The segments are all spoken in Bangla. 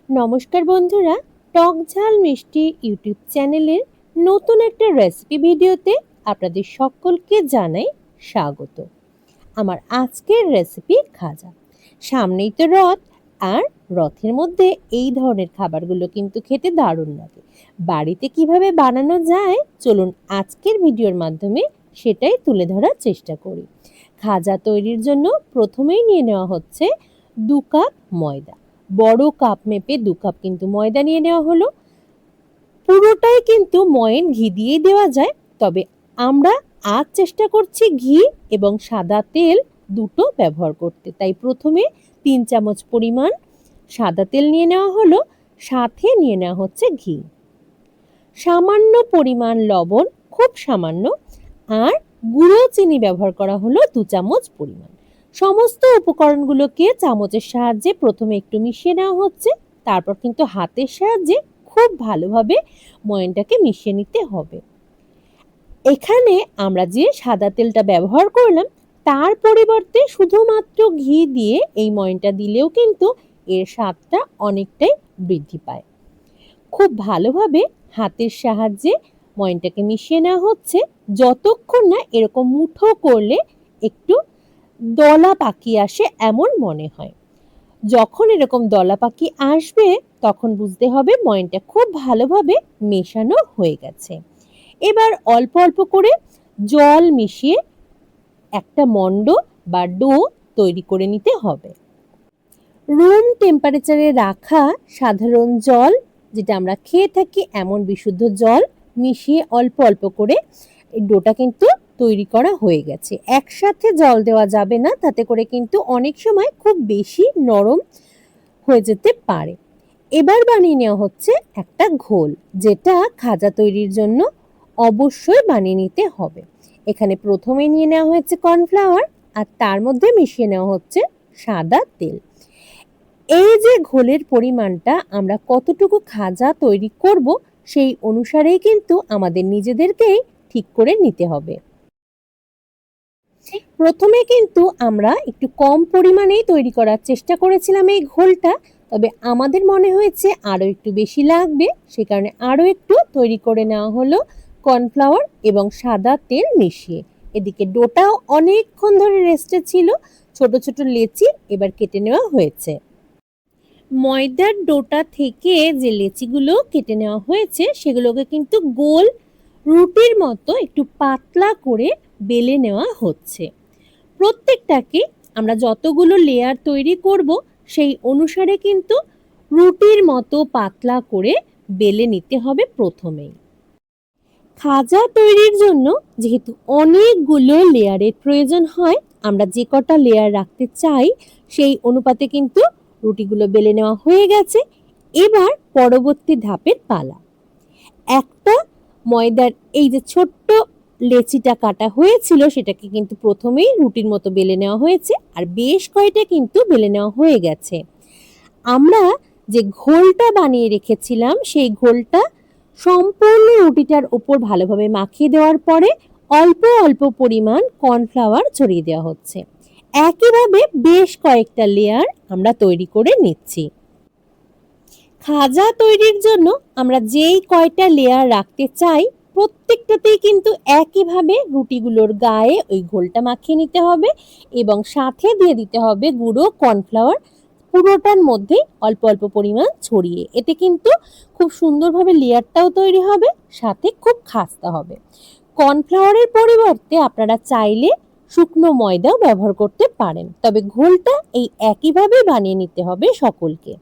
নমস্কার বন্ধুরা, টক ঝাল মিষ্টি ইউটিউব চ্যানেলের নতুন একটা রেসিপি ভিডিওতে আপনাদের সকলকে জানাই স্বাগত। আমার আজকের রেসিপি খাজা। সামনেই তো রথ, আর রথের মধ্যে এই ধরনের খাবারগুলো কিন্তু খেতে দারুণ লাগে। বাড়িতে কিভাবে বানানো যায় চলুন আজকের ভিডিওর মাধ্যমে সেটাই তুলে ধরার চেষ্টা করি। খাজা তৈরির জন্য প্রথমেই নিয়ে নেওয়া হচ্ছে 2 কাপ ময়দা। বড় কাপ মেপে 2 কাপ কিন্তু ময়দা নিয়ে নেওয়া হলো। পুরোটাই কিন্তু ময়ান ঘি দিয়েই দেওয়া যায়, তবে আমরা আজ চেষ্টা করছি ঘি এবং সাদা তেল দুটো ব্যবহার করতে। তাই প্রথমে 3 চামচ পরিমাণ সাদা তেল নিয়ে নেওয়া হলো, সাথে নিয়ে নেওয়া হচ্ছে ঘি, সামান্য পরিমাণ লবণ, খুব সামান্য, আর গুঁড়ো চিনি ব্যবহার করা হলো 2 চামচ পরিমাণ। সমস্ত উপকরণগুলোকে চামচের সাহায্যে প্রথমে একটু মিশিয়ে নেওয়া হচ্ছে, তারপর কিন্তু হাতের সাহায্যে খুব ভালোভাবে ময়ানটাকে মিশিয়ে নিতে হবে। এখানে আমরা যে সাদা তেলটা ব্যবহার করলাম তার পরিবর্তে শুধুমাত্র ঘি দিয়ে এই ময়ানটা দিলেও কিন্তু এর স্বাদটা অনেকটাই বৃদ্ধি পায়। খুব ভালোভাবে হাতের সাহায্যে ময়ানটাকে মিশিয়ে নেওয়া হচ্ছে, যতক্ষণ না এরকম মুঠো করলে একটু দলা পাকিয়ে আসে এমন মনে হয়। যখন এরকম দলা পাকি আসবে তখন বুঝতে হবে ময়ানটা খুব ভালোভাবে মেশানো হয়ে গেছে। এবার অল্প অল্প করে জল মিশিয়ে একটা মণ্ড বা ডো তৈরি করে নিতে হবে। রুম টেম্পারেচারে রাখা সাধারণ জল, যেটা আমরা খেয়ে থাকি এমন বিশুদ্ধ জল মিশিয়ে অল্প অল্প করে এই ডোটা কিন্তু তৈরি করা হয়ে গেছে। একসাথে জল দেওয়া যাবে না, তাতে করে কিন্তু অনেক সময় খুব বেশি নরম হয়ে যেতে পারে। এবার বানিয়ে নেওয়া হচ্ছে একটা ঘোল, যেটা খাজা তৈরির জন্য অবশ্যই বানিয়ে নিতে হবে। এখানে প্রথমে নিয়ে নেওয়া হয়েছে কর্নফ্লাওয়ার, আর তার মধ্যে মিশিয়ে নেওয়া হচ্ছে সাদা তেল। এই যে ঘোলের পরিমাণটা আমরা কতটুকু খাজা তৈরি করব সেই অনুসারেই কিন্তু আমাদের নিজেদেরকেই ঠিক করে নিতে হবে। প্রথমে কিন্তু আমরা একটু কম পরিমাণেই তৈরি করার চেষ্টা করেছিলাম এই ঘোলটা, তবে আমাদের মনে হয়েছে আরও একটু বেশি লাগবে, সে কারণে আরও একটু তৈরি করে নেওয়া হলো কর্নফ্লাওয়ার এবং সাদা তেল মিশিয়ে। এদিকে ডোটাও অনেকক্ষণ ধরে রেস্টে ছিল, ছোট ছোট লেচি এবার কেটে নেওয়া হয়েছে। ময়দার ডোটা থেকে যে লেচিগুলো কেটে নেওয়া হয়েছে সেগুলোকে কিন্তু গোল রুটির মতো একটু পাতলা করে বেলে নেওয়া হচ্ছে। প্রত্যেকটাকে আমরা যতগুলো লেয়ার তৈরি করব সেই অনুসারে কিন্তু রুটির মতো পাতলা করে বেলে নিতে হবে প্রথমেই। খাজা তৈরির জন্য যেহেতু অনেকগুলো লেয়ারের প্রয়োজন হয়, আমরা যে কটা লেয়ার রাখতে চাই সেই অনুপাতে কিন্তু রুটিগুলো বেলে নেওয়া হয়ে গেছে। এবার পরবর্তী ধাপের পালা। একটা ময়দার এই যে ছোট্ট লেচিটা কাটা হয়েছিল সেটাকে কিন্তু প্রথমেই রুটির মতো বেলে নেওয়া হয়েছে, আর বেশ কয়টা কিন্তু বেলে নেওয়া হয়ে গেছে। আমরা যে ঘোলটা বানিয়ে রেখেছিলাম সেই ঘোলটা সম্পূর্ণ রুটিটার উপর ভালোভাবে মাখিয়ে দেওয়ার পরে অল্প অল্প পরিমাণ কর্নফ্লাওয়ার ছড়িয়ে দেওয়া হচ্ছে। একইভাবে বেশ কয়েকটা লেয়ার আমরা তৈরি করে নিচ্ছি। খাজা তৈরির জন্য আমরা যেই কয়টা লেয়ার রাখতে চাই প্রত্যেকটাতেই কিন্তু একইভাবে রুটিগুলোর গায়ে ওই ঘোলটা মাখিয়ে নিতে হবে এবং সাথে দিয়ে দিতে হবে গুঁড়ো কর্নফ্লাওয়ার, পুরোটার মধ্যে অল্প অল্প পরিমাণ ছড়িয়ে। এতে কিন্তু খুব সুন্দরভাবে লেয়ারটাও তৈরি হবে, সাথে খুব খাস্তা হবে। কর্নফ্লাওয়ারের পরিবর্তে আপনারা চাইলে শুকনো ময়দাও ব্যবহার করতে পারেন, তবে ঘোলটা এই একইভাবে বানিয়ে নিতে হবে সকলকে।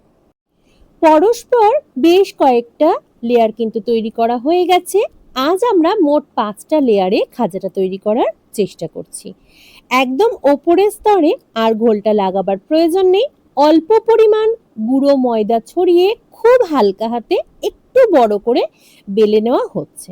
পরস্পর বেশ কয়েকটা লেয়ার কিন্তু তৈরি করা হয়ে গেছে। আজ আমরা মোট 5টা লেয়ারে খাজাটা তৈরি করার চেষ্টা করছি। একদম ওপরের স্তরে আর ঘোলটা লাগাবার প্রয়োজন নেই, অল্প পরিমাণ গুঁড়ো ময়দা ছড়িয়ে খুব হালকা হাতে একটু বড় করে বেলে নেওয়া হচ্ছে।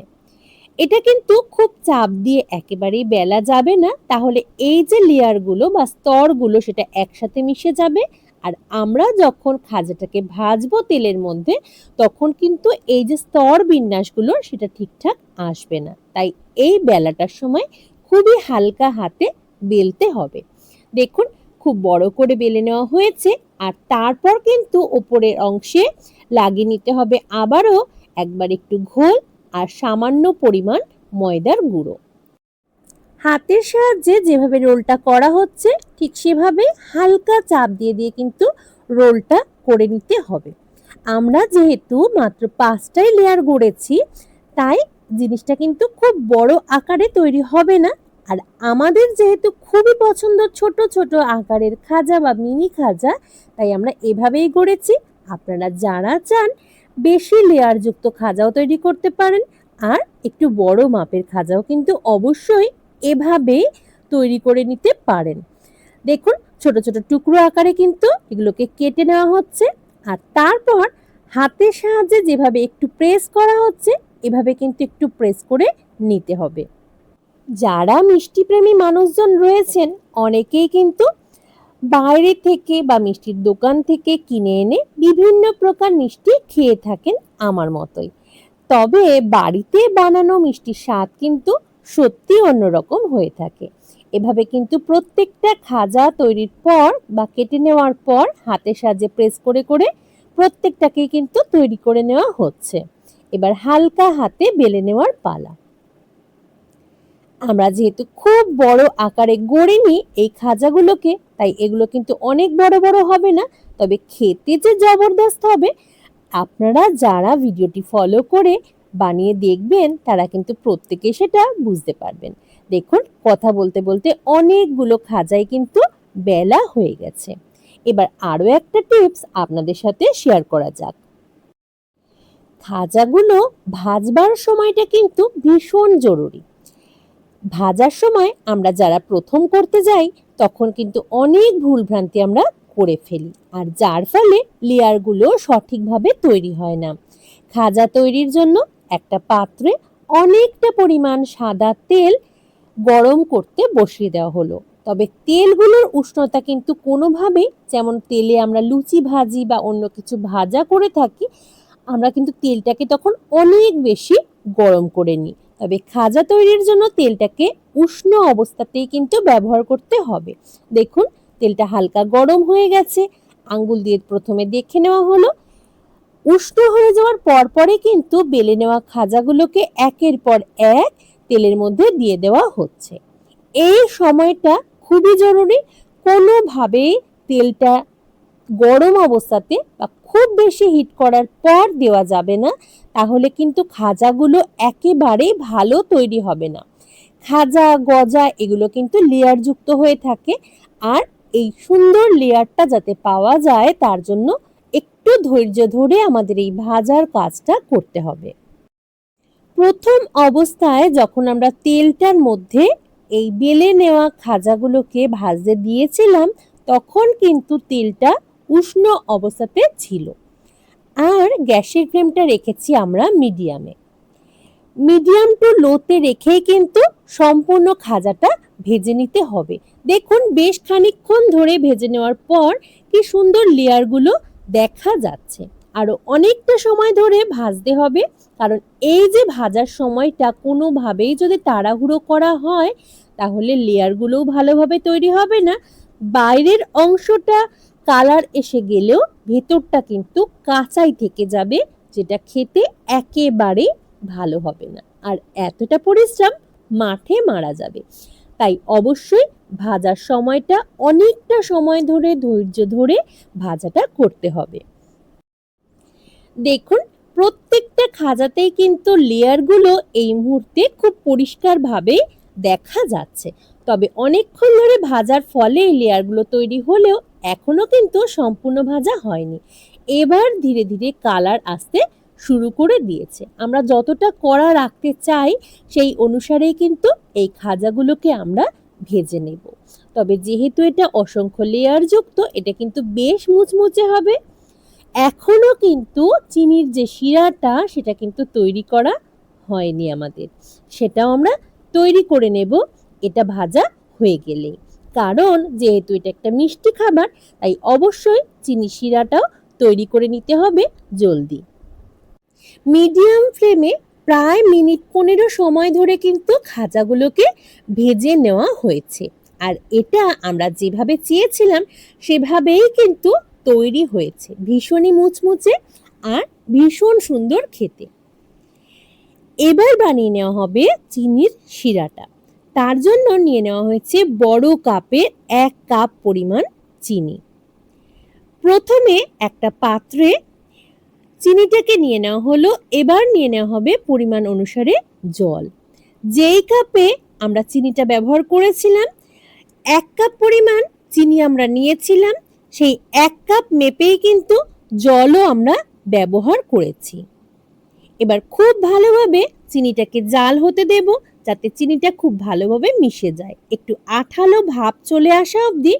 এটা কিন্তু খুব চাপ দিয়ে একেবারেই বেলা যাবে না, তাহলে এই যে লেয়ারগুলো বা স্তরগুলো সেটা একসাথে মিশে যাবে, আর আমরা যখন খাজাটাকে ভাজবো তেলের মধ্যে তখন কিন্তু এই যে স্তর বিন্যাসগুলো সেটা ঠিকঠাক আসবে না। তাই এই বেলাটার সময় খুবই হালকা হাতে বেলতে হবে। দেখুন খুব বড় করে বেলে নেওয়া হয়েছে, আর তারপর কিন্তু ওপরের অংশে লাগিয়ে নিতে হবে আবারও একবার একটু ঘোল আর সামান্য পরিমাণ ময়দার গুঁড়ো। হাতের সাহায্যে যেভাবে রোলটা করা হচ্ছে ঠিক সেভাবে হালকা চাপ দিয়ে দিয়ে কিন্তু রোলটা করে নিতে হবে। আমরা যেহেতু মাত্র 5টাই লেয়ার গড়েছি, তাই জিনিসটা কিন্তু খুব বড় আকারে তৈরি হবে না। আর আমাদের যেহেতু খুবই পছন্দ ছোট ছোট আকারের খাজা বা মিনি খাজা, তাই আমরা এভাবেই গড়েছি। আপনারা যারা চান বেশি লেয়ারযুক্ত খাজাও তৈরি করতে পারেন, আর একটু বড় মাপের খাজাও কিন্তু অবশ্যই এভাবেই তৈরি করে নিতে পারেন। দেখুন ছোট ছোট টুকরো আকারে কিন্তু এগুলোকে কেটে নেওয়া হচ্ছে, আর তারপর হাতের সাহায্যে যেভাবে একটু প্রেস করা হচ্ছে এভাবে কিন্তু একটু প্রেস করে নিতে হবে। যারা মিষ্টি প্রেমী মানুষজন রয়েছেন অনেকেই কিন্তু বাইরে থেকে বা মিষ্টির দোকান থেকে কিনে এনে বিভিন্ন প্রকার মিষ্টি খেয়ে থাকেন আমার মতোই। তবে বাড়িতে বানানো মিষ্টির স্বাদ কিন্তু সত্যি অন্যরকম হয়ে থাকে। এভাবে কিন্তু প্রত্যেকটা খাজা তৈরির পর বা কেটে নেওয়ার পর হাতের সাহায্যে প্রেস করে করে প্রত্যেকটাকেই কিন্তু তৈরি করে নেওয়া হচ্ছে। এবার হালকা হাতে বেলে নেওয়ার পালা। আমরা যেহেতু খুব বড় আকারে গড়িনি এই খাজাগুলোকে, তাই এগুলো কিন্তু অনেক বড় বড় হবে না, তবে খেতে যে জবরদস্ত হবে। আপনারা যারা ভিডিওটি ফলো করে বানিয়ে দেখবেন তারা কিন্তু প্রত্যেকে সেটা বুঝতে পারবেন। দেখুন কথা বলতে বলতে অনেকগুলো খাজাই কিন্তু বেলা হয়ে গেছে। এবার আরও একটা টিপস আপনাদের সাথে শেয়ার করা যাক। খাজাগুলো ভাজবার সময়টা কিন্তু ভীষণ জরুরি। ভাজার সময় আমরা যারা প্রথম করতে যাই তখন কিন্তু অনেক ভুলভ্রান্তি আমরা করে ফেলি, আর যার ফলে লেয়ারগুলো সঠিকভাবে তৈরি হয় না। খাজা তৈরির জন্য একটা পাত্রে অনেকটা পরিমাণ সাদা তেল গরম করতে বসিয়ে দেওয়া হলো। তবে তেলগুলোর উষ্ণতা কিন্তু কোনোভাবেই, যেমন তেলে আমরা লুচি ভাজি বা অন্য কিছু ভাজা করে থাকি, আমরা কিন্তু তেলটাকে তখন অনেক বেশি গরম করে নিই। তবে খাজা তৈরির জন্য তেলটাকে উষ্ণ অবস্থাতেই কিন্তু ব্যবহার করতে হবে। দেখুন তেলটা হালকা গরম হয়ে গেছে, আঙ্গুল দিয়ে প্রথমে দেখে নেওয়া হলো। উষ্ণ হয়ে যাওয়ার পরপরই কিন্তু বেলে নেওয়া খাজাগুলোকে একের পর এক তেলের মধ্যে দিয়ে দেওয়া হচ্ছে। এই সময়টা খুবই জরুরি। কোনোভাবেই তেলটা গরম অবস্থাতে বা খুব বেশি হিট করার পর দেওয়া যাবে না, তাহলে কিন্তু খাজাগুলো একেবারেই ভালো তৈরি হবে না। খাজা গজা এগুলো কিন্তু লেয়ার যুক্ত হয়ে থাকে, আর এই সুন্দর লেয়ারটা যাতে পাওয়া যায় তার জন্য একটু ধৈর্য ধরে আমাদের এই ভাজার কাজটা করতে হবে। প্রথম অবস্থায় যখন আমরা তেলটার মধ্যে এই বেলে নেওয়া খাজাগুলোকে ভাজতে দিয়েছিলাম তখন কিন্তু তেলটা উষ্ণ অবস্থাতে ছিল, আর গ্যাসের ফ্লেমটা রেখেছি আমরা মিডিয়ামে। মিডিয়াম টু লোতে রেখেই কিন্তু সম্পূর্ণ খাজাটা ভেজে নিতে হবে। দেখুন বেশ খানিকক্ষণ ধরে ভেজে নেওয়ার পর কি সুন্দর লেয়ারগুলো দেখা যাচ্ছে। আরো অনেকটা সময় ধরে ভাজতে হবে, কারণ এই যে ভাজার সময়টা কোনোভাবেই যদি তাড়াহুড়ো করা হয় তাহলে লেয়ারগুলোও ভালোভাবে তৈরি হবে না। বাইরের অংশটা কালার এসে গেলেও ভেতরটা কিন্তু কাঁচাই থেকে যাবে, যেটা খেতে একেবারেই ভালো হবে না, আর এতটা পরিশ্রম মাঠে মারা যাবে। তাই অবশ্যই ভাজার সময়টা অনেকটা সময় ধরে ধৈর্য ধরে ভাজাটা করতে হবে। দেখুন প্রত্যেকটা খাজাতেই কিন্তু লেয়ারগুলো এই মুহূর্তে খুব পরিষ্কারভাবে দেখা যাচ্ছে। তবে অনেকক্ষণ ধরে ভাজার ফলে এই লেয়ারগুলো তৈরি হলেও এখনো কিন্তু সম্পূর্ণ ভাজা হয়নি। এবার ধীরে ধীরে কালার আসতে শুরু করে দিয়েছে। আমরা যতটা কড়া রাখতে চাই সেই অনুসারেই কিন্তু এই খাজাগুলোকে আমরা ভেজে নেব। তবে যেহেতু এটা অসংখ্য লেয়ার যুক্ত, এটা কিন্তু বেশ মুচমুচে হবে। এখনো কিন্তু চিনির যে শিরাটা সেটা কিন্তু তৈরি করা হয়নি আমাদের, সেটাও আমরা তৈরি করে নেব এটা ভাজা হয়ে গেলেই। কারণ যেহেতু এটা একটা মিষ্টি খাবার, তাই অবশ্যই চিনি শিরাটাও তৈরি করে নিতে হবে জলদি। মিডিয়াম ফ্লেমে প্রায় মিনিট 15 সময় ধরে কিন্তু খাজাগুলোকে ভেজে নেওয়া হয়েছে, আর এটা আমরা যেভাবে চেয়েছিলাম সেভাবেই কিন্তু তৈরি হয়েছে, ভীষণই মুচমুচে আর ভীষণ সুন্দর খেতে। এবার বানিয়ে নেওয়া হবে চিনির শিরাটা। তার জন্য নিয়ে নেওয়া হয়েছে বড় কাপের 1 কাপ পরিমাণ চিনি। প্রথমে একটা পাত্রে চিনিটাকে নিয়ে নেওয়া হলো। এবার নিয়ে নেওয়া হবে পরিমাণ অনুসারে জল। যেই কাপে আমরা চিনিটা ব্যবহার করেছিলাম, 1 কাপ পরিমাণ চিনি আমরা নিয়েছিলাম, সেই 1 কাপ মেপেই কিন্তু জলও আমরা ব্যবহার করেছি। এবার খুব ভালোভাবে চিনিটাকে জাল হতে দেব, যাতে চিনিটা খুব ভালোভাবে মিশে যায়। একটু আঠালো ভাব চলে আসা অবধি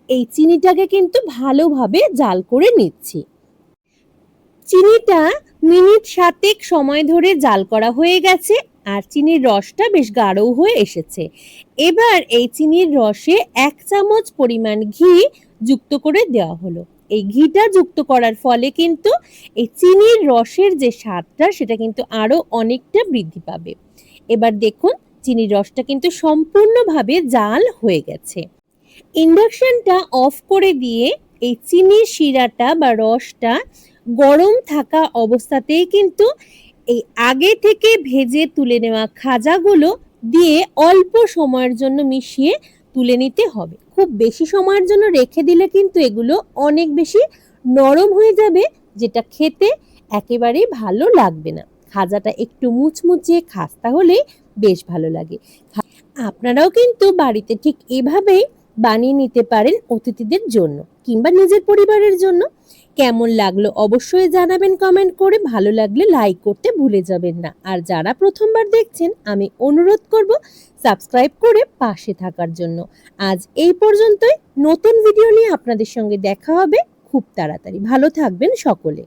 এই চিনিটাকে কিন্তু ভালোভাবে জাল করে নিচ্ছি। চিনিটা মিনিট 7 সময় ধরে জাল করা হয়ে গেছে আর চিনির রসটা বেশ গাঢ় হয়ে এসেছে। এবার এই চিনির রসে 1 চামচ পরিমাণ ঘি যুক্ত করে দেওয়া হলো। এই ঘিটা যুক্ত করার ফলে কিন্তু এই চিনির রসের যে স্বাদটা সেটা কিন্তু আরো অনেকটা বৃদ্ধি পাবে। এবার দেখুন চিনির রসটা কিন্তু সম্পূর্ণভাবে জাল হয়ে গেছে। ইন্ডাকশনটা অফ করে দিয়ে এই চিনির শিরাটা বা রসটা গরম থাকা অবস্থাতেই কিন্তু এই আগে থেকে ভেজে তুলে নেওয়া খাজাগুলো দিয়ে অল্প সময়ের জন্য মিশিয়ে তুলে নিতে হবে। খুব বেশি সময়ের জন্য রেখে দিলে কিন্তু এগুলো অনেক বেশি নরম হয়ে যাবে, যেটা খেতে একেবারেই ভালো লাগবে না। খাজাটা একটু মুচমুচে খাস্তা হলেই বেশ ভালো লাগে। আপনারাও কিন্তু বাড়িতে ঠিক এভাবেই বানিয়ে নিতে পারেন অতিথিদের জন্য কিংবা নিজের পরিবারের জন্য। কেমন লাগলো অবশ্যই জানাবেন কমেন্ট করে। ভালো লাগলে লাইক করতে ভুলে যাবেন না। আর যারা প্রথমবার দেখছেন আমি অনুরোধ করব সাবস্ক্রাইব করে পাশে থাকার জন্য। আজ এই পর্যন্তই। নতুন ভিডিও নিয়ে আপনাদের সঙ্গে দেখা হবে খুব তাড়াতাড়ি। ভালো থাকবেন সকলে।